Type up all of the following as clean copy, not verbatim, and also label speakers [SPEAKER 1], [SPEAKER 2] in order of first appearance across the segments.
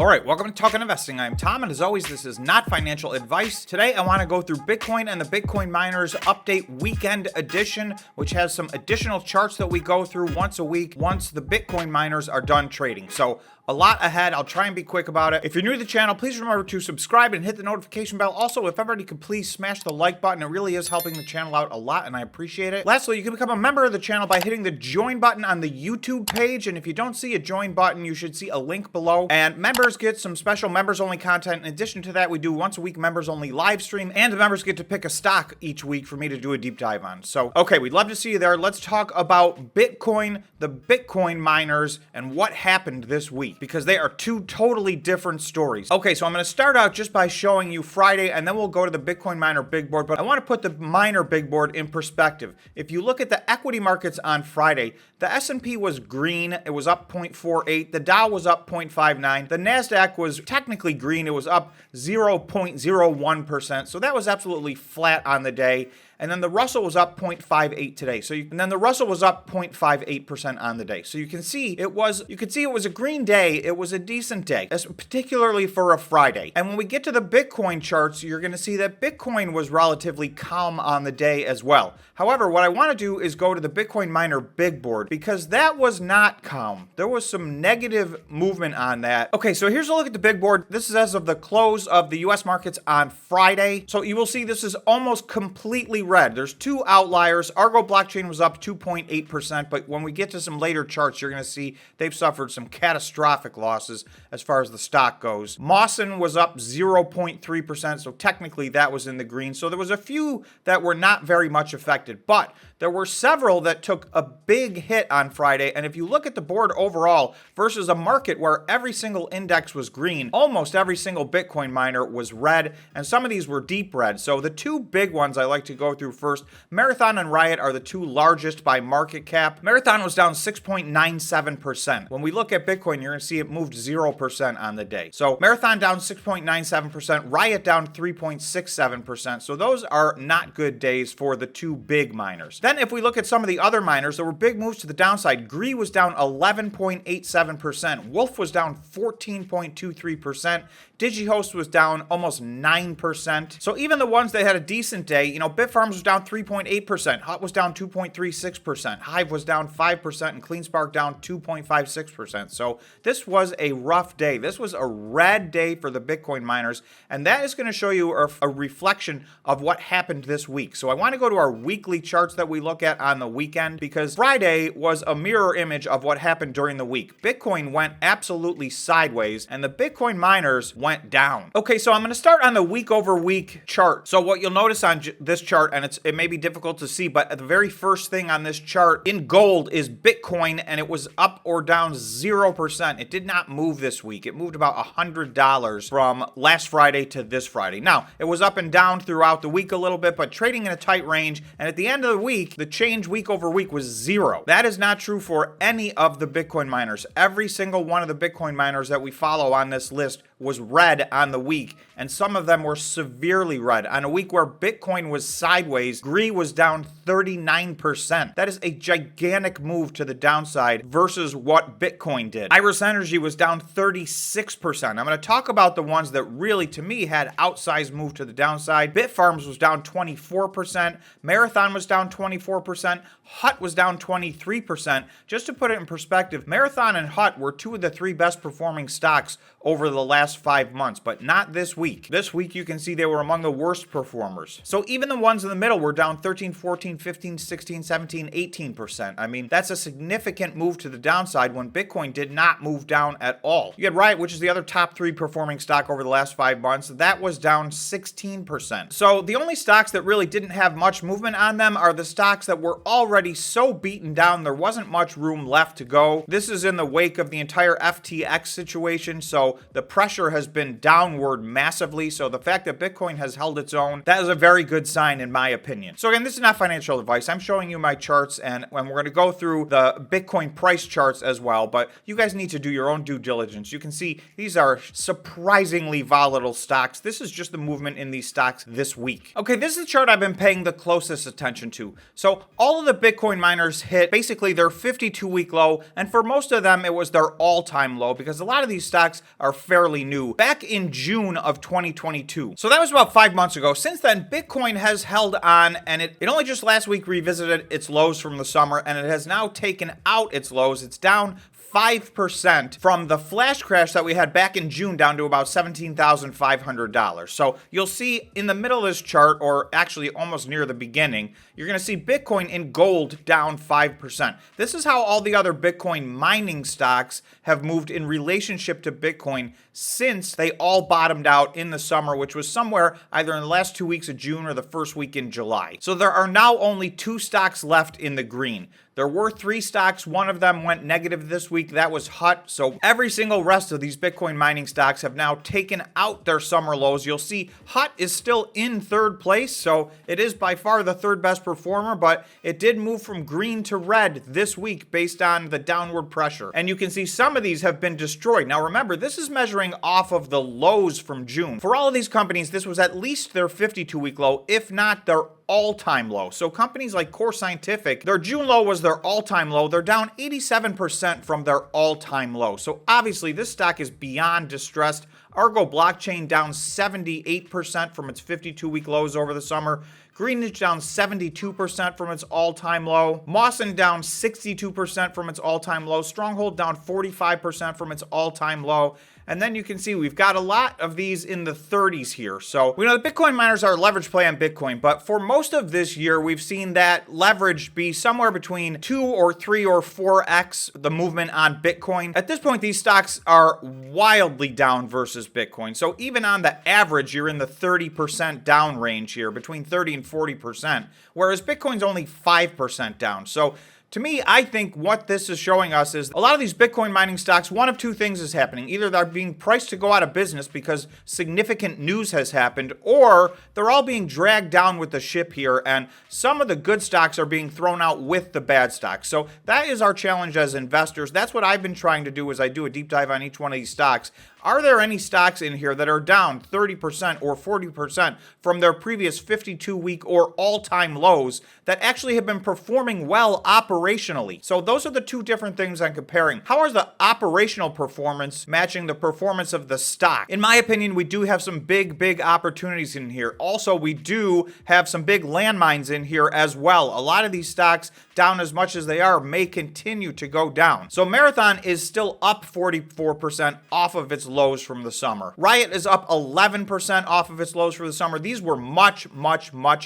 [SPEAKER 1] Alright, welcome to Talking Investing. I'm Tom, and as always, this is not financial advice. Today, I want to go through Bitcoin and the Bitcoin Miners Update Weekend Edition, which has some additional charts that we go through once a week once the Bitcoin miners are done trading. So, a lot ahead. I'll try and be quick about it. If you're new to the channel, please remember to subscribe and hit the notification bell. Also, if everybody could please smash the like button. It really is helping the channel out a lot, and I appreciate it. Lastly, you can become a member of the channel by hitting the join button on the YouTube page, and if you don't see a join button, you should see a link below. And members get some special members-only content. In addition to that, we do once a week members-only live stream, and the members get to pick a stock each week for me to do a deep dive on. So, okay, we'd love to see you there. Let's talk about Bitcoin, the Bitcoin miners, and what happened this week, because they are two totally different stories. Okay, so I'm going to start out just by showing you Friday, and then we'll go to the Bitcoin miner big board, but I want to put the miner big board in perspective. If you look at the equity markets on Friday, the S&P was green. It was up 0.48. The Dow was up 0.59. The NASDAQ was technically green. It was up 0.01%. So that was absolutely flat on the day. And then the Russell was up 0.58 today. And then the Russell was up 0.58% on the day. So you can see it was a green day. It was a decent day, particularly for a Friday. And when we get to the Bitcoin charts, you're going to see that Bitcoin was relatively calm on the day as well. However, what I want to do is go to the Bitcoin miner big board, because that was not calm. There was some negative movement on that. Okay, so here's a look at the big board. This is as of the close of the US markets on Friday. So you will see this is almost completely red. There's two outliers. Argo blockchain was up 2.8%, but when we get to some later charts, you're going to see they've suffered some catastrophic losses as far as the stock goes. Mawson was up 0.3%, so technically that was in the green. So there was a few that were not very much affected, but there were several that took a big hit on Friday. And if you look at the board overall versus a market where every single index was green, almost every single Bitcoin miner was red, and some of these were deep red. So the two big ones I like to go through first, Marathon and Riot are the two largest by market cap. Marathon was down 6.97%. When we look at Bitcoin, you're going to see it moved 0% on the day. So Marathon down 6.97%, Riot down 3.67%. So those are not good days for the two big miners. Then if we look at some of the other miners, there were big moves to the downside. Gree was down 11.87%. Wolf was down 14.23%. DigiHost was down almost 9%. So even the ones that had a decent day, Bitfarms was down 3.8%. Hut was down 2.36%. Hive was down 5%, and CleanSpark down 2.56%. So this was a rough day. This was a red day for the Bitcoin miners, and that is going to show you a reflection of what happened this week. So I want to go to our weekly charts that we look at on the weekend, because Friday was a mirror image of what happened during the week. Bitcoin went absolutely sideways, and the Bitcoin miners went down. Okay, so I'm going to start on the week over week chart. So what you'll notice on this chart, and it may be difficult to see, but the very first thing on this chart in gold is Bitcoin, and it was up or down 0%. It did not move this week. It moved about $100 from last Friday to this Friday. Now, it was up and down throughout the week a little bit, but trading in a tight range, and at the end of the week, the change week over week was 0. That is not true for any of the Bitcoin miners. Every single one of the Bitcoin miners that we follow on this list was red on the week, and some of them were severely red. On a week where Bitcoin was sideways, Gree was down 39%. That is a gigantic move to the downside versus what Bitcoin did. Iris Energy was down 36%. I'm going to talk about the ones that really, to me, had outsized move to the downside. Bitfarms was down 24%. Marathon was down 24%. Hut was down 23%. Just to put it in perspective, Marathon and Hut were two of the three best performing stocks over the last 5 months, but not this week. This week, you can see they were among the worst performers. So even the ones in the middle were down 13, 14, 15, 16, 17, 18%. I mean, that's a significant move to the downside when Bitcoin did not move down at all. You had Riot, which is the other top 3 performing stock over the last 5 months. That was down 16%. So the only stocks that really didn't have much movement on them are the stocks that were already so beaten down there wasn't much room left to go. This is in the wake of the entire FTX situation, so the pressure has been downward massively. So the fact that Bitcoin has held its own, that is a very good sign in my opinion. So again, this is not financial advice. I'm showing you my charts, and we're going to go through the Bitcoin price charts as well, but you guys need to do your own due diligence. You can see these are surprisingly volatile stocks. This is just the movement in these stocks this week. Okay, this is the chart I've been paying the closest attention to. So all of the Bitcoin miners hit basically their 52-week low, and for most of them, it was their all-time low because a lot of these stocks are fairly new, back in June of 2022. So that was about 5 months ago. Since then, Bitcoin has held on, and it only just last week revisited its lows from the summer, and it has now taken out its lows. It's down 5% from the flash crash that we had back in June down to about $17,500. So you'll see in the middle of this chart, or actually almost near the beginning, you're going to see Bitcoin in gold down 5%. This is how all the other Bitcoin mining stocks have moved in relationship to Bitcoin since they all bottomed out in the summer, which was somewhere either in the last 2 weeks of June or the first week in July. So there are now only 2 stocks left in the green. There were 3 stocks. One of them went negative this week. That was HUT. So every single rest of these Bitcoin mining stocks have now taken out their summer lows. You'll see HUT is still in 3rd place. So it is by far the 3rd best performer, but it did move from green to red this week based on the downward pressure. And you can see some of these have been destroyed. Now remember, this is measuring off of the lows from June. For all of these companies, this was at least their 52-week low, if not their all-time low. So companies like Core Scientific, their June low was their all-time low. They're down 87% from their all-time low. So obviously this stock is beyond distressed. Argo Blockchain down 78% from its 52-week lows over the summer. Greenwich down 72% from its all-time low. Mawson down 62% from its all-time low. Stronghold down 45% from its all-time low. And then you can see we've got a lot of these in the 30s here. So we know the Bitcoin miners are a leverage play on Bitcoin, but for most of this year, we've seen that leverage be somewhere between 2 or 3 or 4x the movement on Bitcoin. At this point, these stocks are wildly down versus Bitcoin. So even on the average, you're in the 30% down range here, between 30 and 40%, whereas Bitcoin's only 5% down. So to me, I think what this is showing us is a lot of these Bitcoin mining stocks, one of 2 things is happening. Either they're being priced to go out of business because significant news has happened, or they're all being dragged down with the ship here, and some of the good stocks are being thrown out with the bad stocks. So that is our challenge as investors. That's what I've been trying to do as I do a deep dive on each one of these stocks. Are there any stocks in here that are down 30% or 40% from their previous 52-week or all-time lows that actually have been performing well operationally? So those are the 2 different things I'm comparing. How is the operational performance matching the performance of the stock? In my opinion, we do have some big opportunities in here. Also, we do have some big landmines in here as well. A lot of these stocks, down as much as they are, may continue to go down. So Marathon is still up 44% off of its lows from the summer. Riot is up 11% off of its lows for the summer. These were much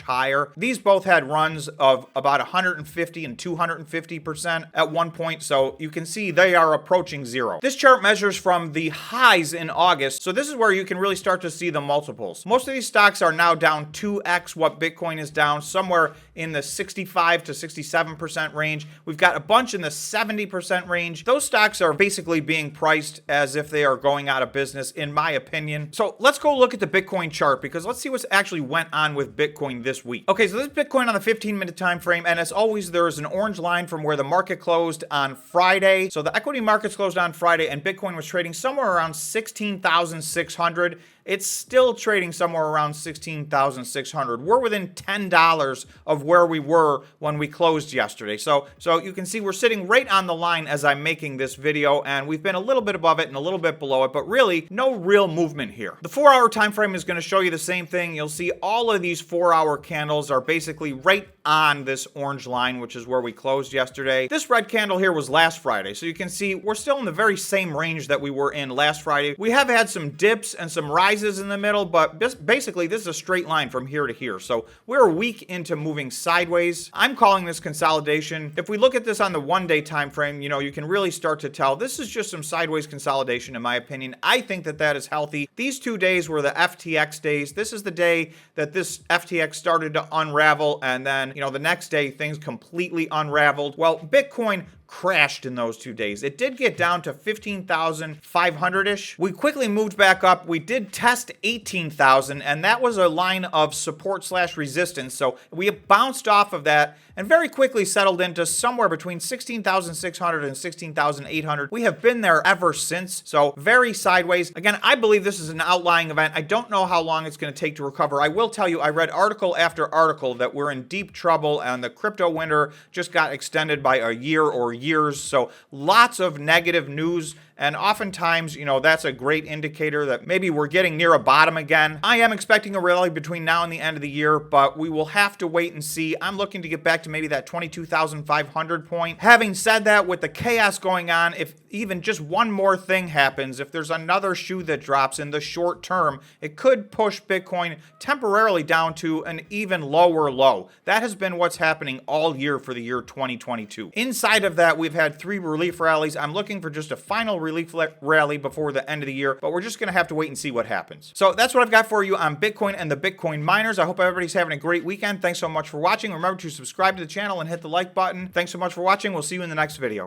[SPEAKER 1] higher. These both had runs of about 150 and 250% at one point, so you can see they are approaching zero. This chart measures from the highs in August, so this is where you can really start to see the multiples. Most of these stocks are now down 2x what Bitcoin is down, somewhere in the 65 to 67% range. We've got a bunch in the 70% range. Those stocks are basically being priced as if they are going out of business, in my opinion. So let's go look at the Bitcoin chart, because let's see what's actually went on with Bitcoin this week. Okay, so this is Bitcoin on the 15-minute time frame, and as always, there is an orange line from where the market closed on Friday. So the equity markets closed on Friday, and Bitcoin was trading somewhere around 16,600. It's still trading somewhere around 16,600. We're within $10 of where we were when we closed yesterday. So you can see we're sitting right on the line as I'm making this video, and we've been a little bit above it and a little bit below it, but really no real movement here. The 4-hour time frame is going to show you the same thing. You'll see all of these 4-hour candles are basically right on this orange line, which is where we closed yesterday. This red candle here was last Friday, so you can see we're still in the very same range that we were in last Friday. We have had some dips and some rises in the middle, but basically this is a straight line from here to here. So we're a week into moving sideways. I'm calling this consolidation. If we look at this on the 1-day time frame, you can really start to tell this is just some sideways consolidation, in my opinion. I think that is healthy. These 2 days were the FTX days. This is the day that this FTX started to unravel, and then the next day things completely unraveled. Well, Bitcoin crashed in those 2 days. It did get down to 15,500-ish. We quickly moved back up. We did test 18,000, and that was a line of support / resistance. So we bounced off of that and very quickly settled into somewhere between 16,600 and 16,800. We have been there ever since, so very sideways. Again, I believe this is an outlying event. I don't know how long it's going to take to recover. I will tell you, I read article after article that we're in deep trouble and the crypto winter just got extended by a year or years. So lots of negative news And oftentimes, that's a great indicator that maybe we're getting near a bottom again. I am expecting a rally between now and the end of the year, but we will have to wait and see. I'm looking to get back to maybe that 22,500 point. Having said that, with the chaos going on, if even just one more thing happens, if there's another shoe that drops in the short term, it could push Bitcoin temporarily down to an even lower low. That has been what's happening all year for the year 2022. Inside of that, we've had 3 relief rallies. I'm looking for just a final relief rally before the end of the year, but we're just going to have to wait and see what happens. So that's what I've got for you on Bitcoin and the Bitcoin miners. I hope everybody's having a great weekend. Thanks so much for watching. Remember to subscribe to the channel and hit the like button. Thanks so much for watching. We'll see you in the next video.